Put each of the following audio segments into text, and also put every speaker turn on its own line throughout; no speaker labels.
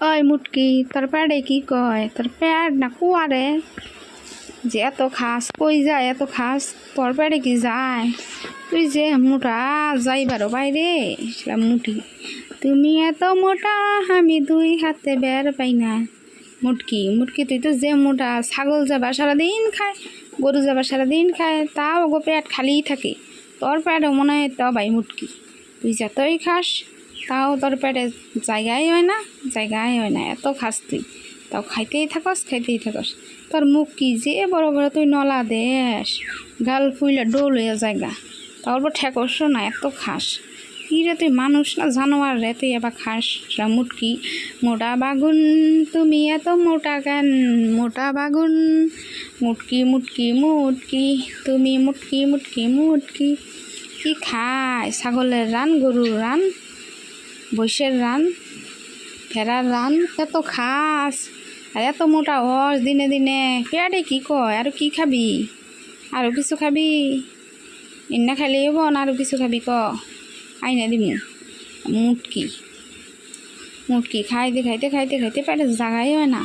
ওই মুটকি, তোর প্যাডে কি কয়? তোর প্যাড না কুয়ারে যে এত খাস, কই যায় এত খাস? তোর প্যাডে কি যায়? তুই যে মোটা যাইবারও বাইরে সেটা মুটি। তুমি এত মোটা আমি 2 হাতে বের পাই না। মুটকি মুটকি তুই তো যে মোটা, ছাগল যাবা সারাদিন খায়, গরু যাবা সারাদিন খায়, তাও গো পেট খালিই থাকে। তোর পেটও মনে হয় তো ভাই মুটকি, তুই যতই খাস তাও তোর পেটে জায়গাই হয় না, জায়গাই হয় না, এত খাস তুই, তাও খাইতেই থাকস খাইতেই থাকস। তোর মুখ কি যে বড় বড়, তুই নলা দেশ, গাল ফুইলে ডোল হয়ে জায়গা, তারপর ঠেকস না, এত খাস। কি রে তুই মানুষ না জানোয়ার রে, তুই এবার খাস মুটকি। মোটা বাগুন তুমি এত মোটা কেন? মোটা বাগুন মুটকি মুটকি মুটকি, তুমি মুটকি মুটকি মুটকি। কি খায়? ছাগলের রান, গরুর রান, বৈশের রান, ভেড়ার রান, এত খাস আর এত মোটা হস দিনে দিনে। পেটে কি কয়? আরো কি খাবি? আরো কিছু খাবি? ইন্না খাইলে হব না আরো কিছু খাবি? আইনা দিবি। মুটকি মুটকি খাইতে খাইতে খাইতে খাইতে পেটে জাগাই হয় না,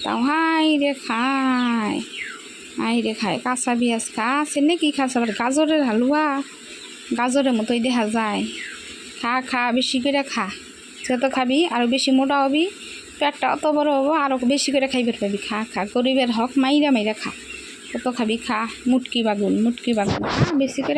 তাও হাই রে খায়, হাই রে খায়। কাঁচা পেঁয়াজ খাস এনে কি খাস? আবার গাজরের হালুয়া, গাজরের মতোই দেখা যায়। খা খা, বেশি করে খা, যত খাবি আরো বেশি মোটা হবি, পেটটা অত বড় হবো, আরো বেশি করে খাইবার পাবি। খা খা, গরিবের হক মাইরা মাইরা খা, কত খাবি খা। মুটকি বাগুন খা বেশি করে।